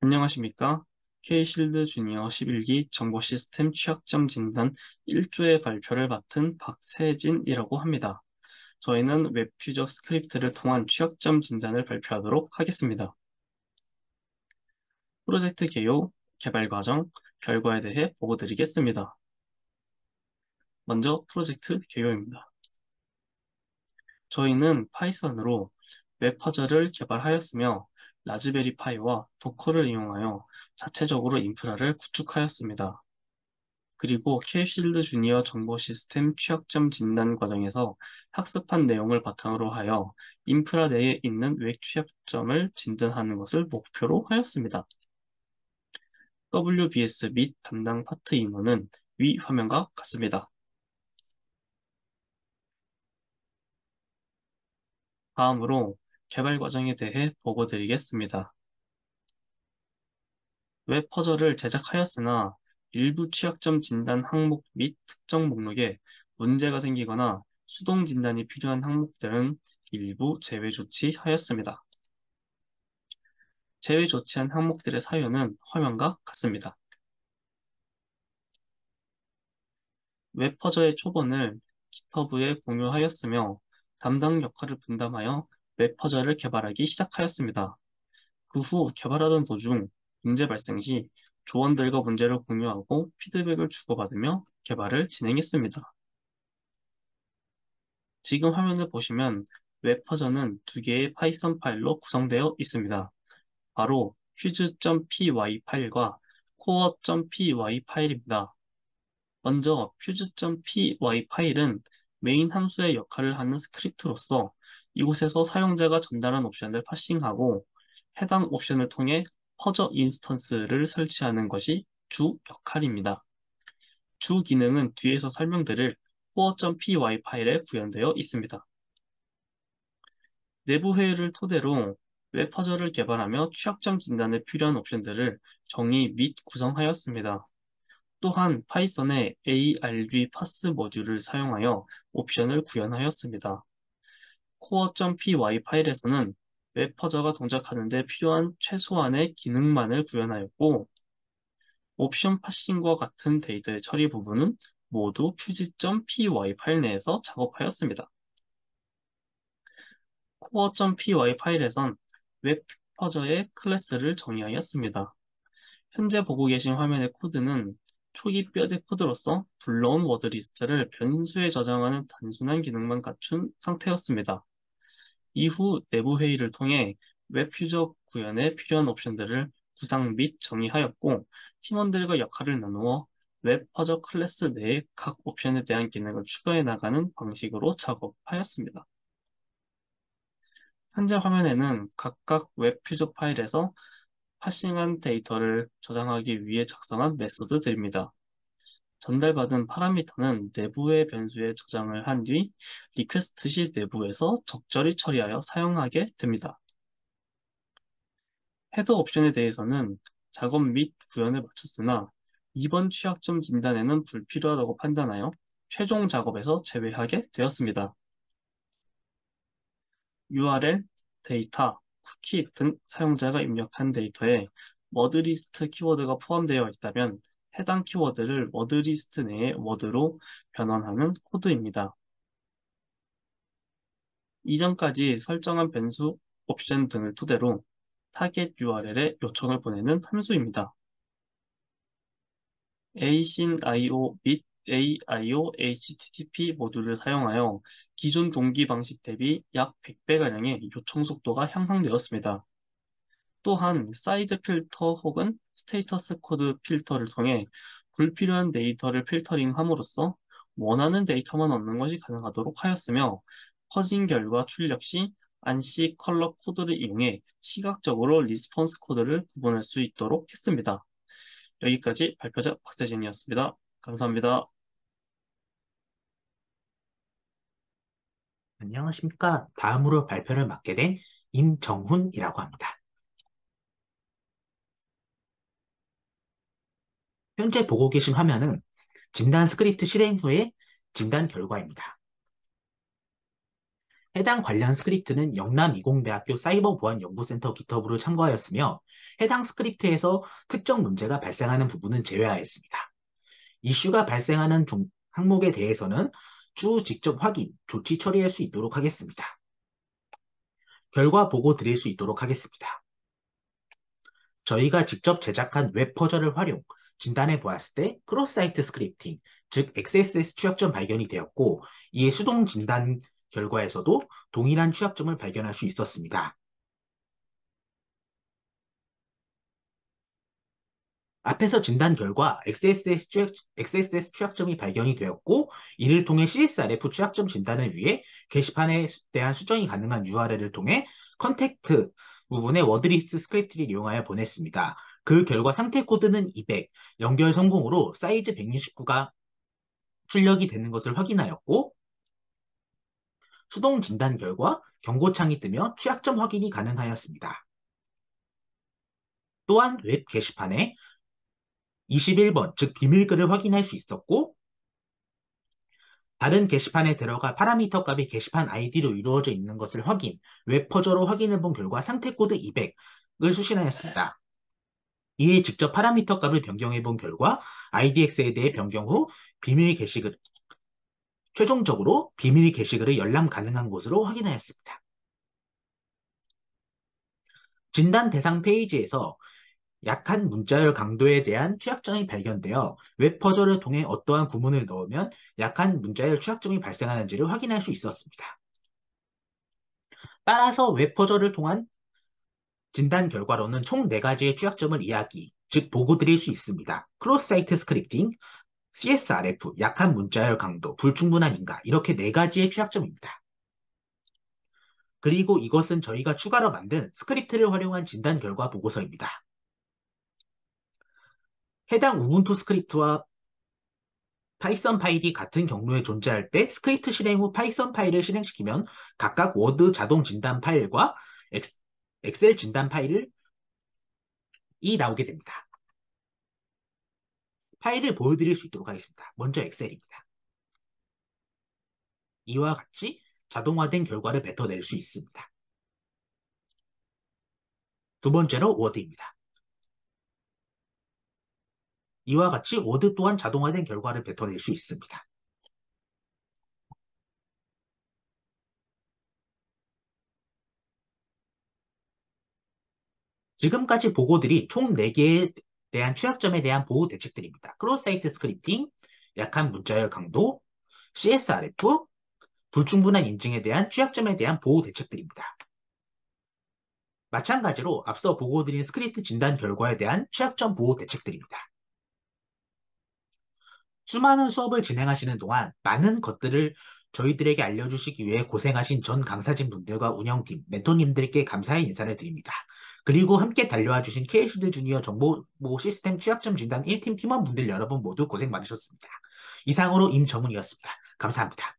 안녕하십니까? K실드 주니어 11기 정보 시스템 취약점 진단 1조의 발표를 맡은 박세진이라고 합니다. 저희는 웹 퓨저 스크립트를 통한 취약점 진단을 발표하도록 하겠습니다. 프로젝트 개요, 개발 과정, 결과에 대해 보고 드리겠습니다. 먼저 프로젝트 개요입니다. 저희는 파이썬으로 웹 퍼즐을 개발하였으며 라즈베리 파이와 도커를 이용하여 자체적으로 인프라를 구축하였습니다. 그리고 K실드 주니어 정보 시스템 취약점 진단 과정에서 학습한 내용을 바탕으로 하여 인프라 내에 있는 웹 취약점을 진단하는 것을 목표로 하였습니다. WBS 및 담당 파트 인원은 위 화면과 같습니다. 다음으로 개발 과정에 대해 보고 드리겠습니다. 웹 퍼즐을 제작하였으나 일부 취약점 진단 항목 및 특정 목록에 문제가 생기거나 수동 진단이 필요한 항목들은 일부 제외 조치하였습니다. 제외 조치한 항목들의 사유는 화면과 같습니다. 웹 퍼즐의 초본을 GitHub에 공유하였으며 담당 역할을 분담하여 웹 퍼즐을 개발하기 시작하였습니다. 그 후 개발하던 도중 문제 발생 시 조원들과 문제를 공유하고 피드백을 주고받으며 개발을 진행했습니다. 지금 화면을 보시면 웹 퍼즐은 두 개의 파이썬 파일로 구성되어 있습니다. 바로 fuse.py 파일과 core.py 파일입니다. 먼저 fuse.py 파일은 메인 함수의 역할을 하는 스크립트로서 이곳에서 사용자가 전달한 옵션을 파싱하고 해당 옵션을 통해 퍼저 인스턴스를 설치하는 것이 주 역할입니다. 주 기능은 뒤에서 설명드릴 core.py 파일에 구현되어 있습니다. 내부 회의를 토대로 웹 퍼즐을 개발하며 취약점 진단에 필요한 옵션들을 정의 및 구성하였습니다. 또한 파이썬의 arg 파스 모듈을 사용하여 옵션을 구현하였습니다. core.py 파일에서는 웹 퍼즐가 동작하는 데 필요한 최소한의 기능만을 구현하였고 옵션 파싱과 같은 데이터의 처리 부분은 모두 fuse.py 파일 내에서 작업하였습니다. core.py 파일에선 웹 퍼즐의 클래스를 정의하였습니다. 현재 보고 계신 화면의 코드는 초기 뼈대 코드로서 불러온 워드리스트를 변수에 저장하는 단순한 기능만 갖춘 상태였습니다. 이후 내부 회의를 통해 웹 퓨저 구현에 필요한 옵션들을 구상 및 정의하였고 팀원들과 역할을 나누어 웹 퍼즐 클래스 내의 각 옵션에 대한 기능을 추가해 나가는 방식으로 작업하였습니다. 현재 화면에는 각각 웹 퓨저 파일에서 파싱한 데이터를 저장하기 위해 작성한 메소드들입니다. 전달받은 파라미터는 내부의 변수에 저장을 한 뒤 리퀘스트 시 내부에서 적절히 처리하여 사용하게 됩니다. 헤더 옵션에 대해서는 작업 및 구현을 마쳤으나 이번 취약점 진단에는 불필요하다고 판단하여 최종 작업에서 제외하게 되었습니다. URL, 데이터, 쿠키 등 사용자가 입력한 데이터에 워드리스트 키워드가 포함되어 있다면 해당 키워드를 워드리스트 내의 워드로 변환하는 코드입니다. 이전까지 설정한 변수, 옵션 등을 토대로 타겟 URL에 요청을 보내는 함수입니다. async.io 및 AIO HTTP 모듈을 사용하여 기존 동기 방식 대비 약 100배가량의 요청 속도가 향상되었습니다. 또한 사이즈 필터 혹은 스테이터스 코드 필터를 통해 불필요한 데이터를 필터링함으로써 원하는 데이터만 얻는 것이 가능하도록 하였으며 퍼징 결과 출력 시 안시 컬러 코드를 이용해 시각적으로 리스폰스 코드를 구분할 수 있도록 했습니다. 여기까지 발표자 박세진이었습니다. 감사합니다. 안녕하십니까. 다음으로 발표를 맡게 된 임정훈이라고 합니다. 현재 보고 계신 화면은 진단 스크립트 실행 후의 진단 결과입니다. 해당 관련 스크립트는 영남이공대학교 사이버보안연구센터 깃허브를 참고하였으며 해당 스크립트에서 특정 문제가 발생하는 부분은 제외하였습니다. 이슈가 발생하는 항목에 대해서는 추후 직접 확인, 조치 처리할 수 있도록 하겠습니다. 결과 보고 드릴 수 있도록 하겠습니다. 저희가 직접 제작한 웹 퍼즐을 활용, 진단해 보았을 때 크로스 사이트 스크립팅, 즉 XSS 취약점 발견이 되었고, 이에 수동 진단 결과에서도 동일한 취약점을 발견할 수 있었습니다. 앞에서 진단 결과 XSS 취약점이 발견이 되었고, 이를 통해 CSRF 취약점 진단을 위해 게시판에 대한 수정이 가능한 URL을 통해 컨택트 부분에 워드리스트 스크립트를 이용하여 보냈습니다. 그 결과 상태 코드는 200, 연결 성공으로 사이즈 169가 출력이 되는 것을 확인하였고, 수동 진단 결과 경고창이 뜨며 취약점 확인이 가능하였습니다. 또한 웹 게시판에 21번, 즉 비밀글을 확인할 수 있었고, 다른 게시판에 들어가 파라미터 값이 게시판 아이디로 이루어져 있는 것을 웹 퍼저로 확인해 본 결과 상태 코드 200을 수신하였습니다. 이에 직접 파라미터 값을 변경해 본 결과 IDX에 대해 변경 후 최종적으로 비밀 게시글을 열람 가능한 것으로 확인하였습니다. 진단 대상 페이지에서 약한 문자열 강도에 대한 취약점이 발견되어 웹 퍼즐을 통해 어떠한 구문을 넣으면 약한 문자열 취약점이 발생하는지를 확인할 수 있었습니다. 따라서 웹 퍼즐을 통한 진단 결과로는 총 4가지의 취약점을 즉 보고 드릴 수 있습니다. 크로스 사이트 스크립팅, CSRF, 약한 문자열 강도, 불충분한 인가 이렇게 4가지의 취약점입니다. 그리고 이것은 저희가 추가로 만든 스크립트를 활용한 진단 결과 보고서입니다. 해당 우분투 스크립트와 파이썬 파일이 같은 경로에 존재할 때 스크립트 실행 후 파이썬 파일을 실행시키면 각각 워드 자동 진단 파일과 엑셀 진단 파일이 나오게 됩니다. 파일을 보여드릴 수 있도록 하겠습니다. 먼저 엑셀입니다. 이와 같이 자동화된 결과를 뱉어낼 수 있습니다. 두 번째로 워드입니다. 이와 같이 워드 또한 자동화된 결과를 뱉어낼 수 있습니다. 지금까지 보고드린 총 4개에 대한 취약점에 대한 보호 대책들입니다. 크로스 사이트 스크립팅, 약한 문자열 강도, CSRF, 불충분한 인증에 대한 취약점에 대한 보호 대책들입니다. 마찬가지로 앞서 보고드린 스크립트 진단 결과에 대한 취약점 보호 대책들입니다. 수많은 수업을 진행하시는 동안 많은 것들을 저희들에게 알려주시기 위해 고생하신 전 강사진 분들과 운영팀, 멘토님들께 감사의 인사를 드립니다. 그리고 함께 달려와 주신 KSD 주니어 정보보호 시스템 취약점 진단 1팀 팀원분들 여러분 모두 고생 많으셨습니다. 이상으로 임정훈이었습니다. 감사합니다.